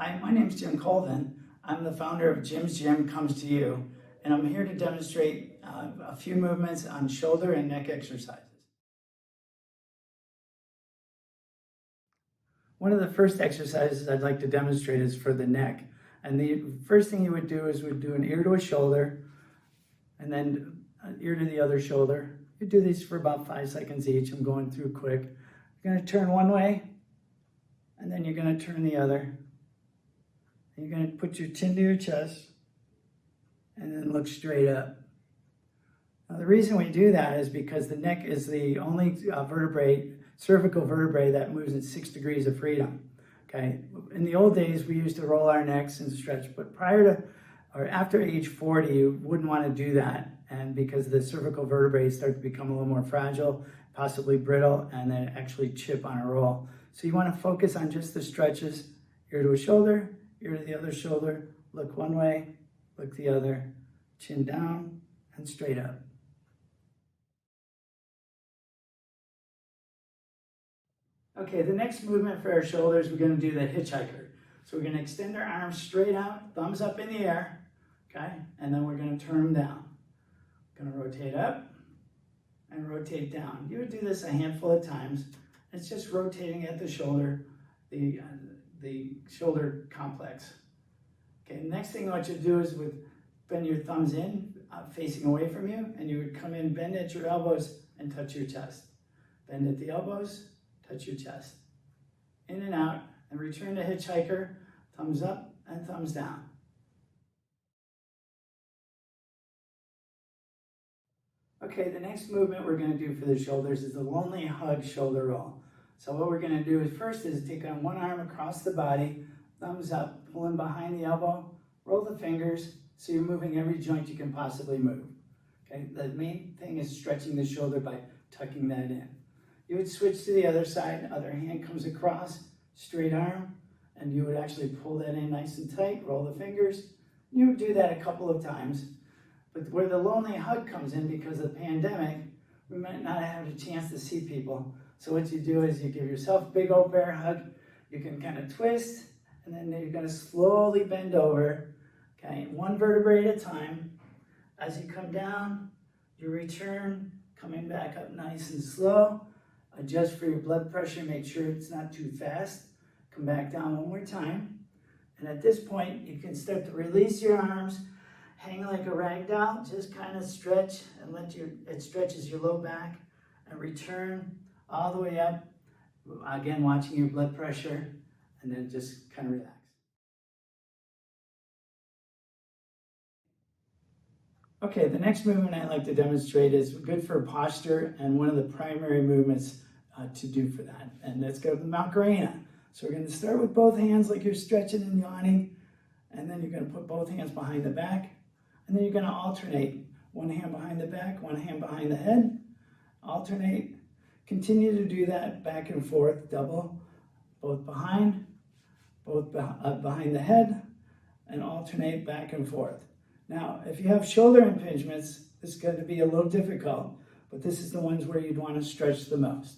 Hi, my name is Jim Colvin. I'm the founder of Jim's Gym Comes to You, and I'm here to demonstrate a few movements on shoulder and neck exercises. One of the first exercises I'd like to demonstrate is for the neck. And the first thing you would do is do an ear to a shoulder, and then an ear to the other shoulder. You do these for about 5 seconds each. I'm going through quick. You're going to turn one way, and then you're going to turn the other. You're going to put your chin to your chest and then look straight up. Now, the reason we do that is because the neck is the only cervical vertebrae that moves at 6 degrees of freedom. Okay. In the old days, we used to roll our necks and stretch, but prior to or after age 40, you wouldn't want to do that. And because the cervical vertebrae start to become a little more fragile, possibly brittle, and then actually chip on a roll. So you want to focus on just the stretches, ear to a shoulder, ear to the other shoulder, look one way, look the other, chin down and straight up. Okay, the next movement for our shoulders, we're going to do the hitchhiker. So we're going to extend our arms straight out, thumbs up in the air, okay? And then we're going to turn them down. Going to rotate up and rotate down. You would do this a handful of times. It's just rotating at the shoulder, the shoulder complex. Okay, next thing I want you to do is bend your thumbs in, facing away from you, and you would come in, bend at your elbows and touch your chest. Bend at the elbows, touch your chest. In and out, and return to hitchhiker, thumbs up and thumbs down. Okay, the next movement we're going to do for the shoulders is the lonely hug shoulder roll. So what we're going to do is first take on one arm across the body, thumbs up, pulling behind the elbow, roll the fingers so you're moving every joint you can possibly move. Okay, the main thing is stretching the shoulder by tucking that in. You would switch to the other side, other hand comes across, straight arm, and you would actually pull that in nice and tight, roll the fingers. You would do that a couple of times. But where the lonely hug comes in, because of the pandemic, we might not have a chance to see people. So what you do is you give yourself a big old bear hug. You can kind of twist, and then you're going to slowly bend over, okay, one vertebrae at a time. As you come down, you return, coming back up nice and slow. Adjust for your blood pressure, make sure it's not too fast. Come back down one more time. And at this point, you can start to release your arms, hang like a rag doll, just kind of stretch and it stretches your low back, and return all the way up. Again, watching your blood pressure, and then just kind of relax. Okay, the next movement I like to demonstrate is good for posture and one of the primary movements to do for that. And let's go to the Macarena. So we're going to start with both hands like you're stretching and yawning, and then you're going to put both hands behind the back. And then you're going to alternate, one hand behind the back, one hand behind the head, alternate, continue to do that back and forth, double, both behind the head, and alternate back and forth. Now, if you have shoulder impingements, this is going to be a little difficult, but this is the ones where you'd want to stretch the most.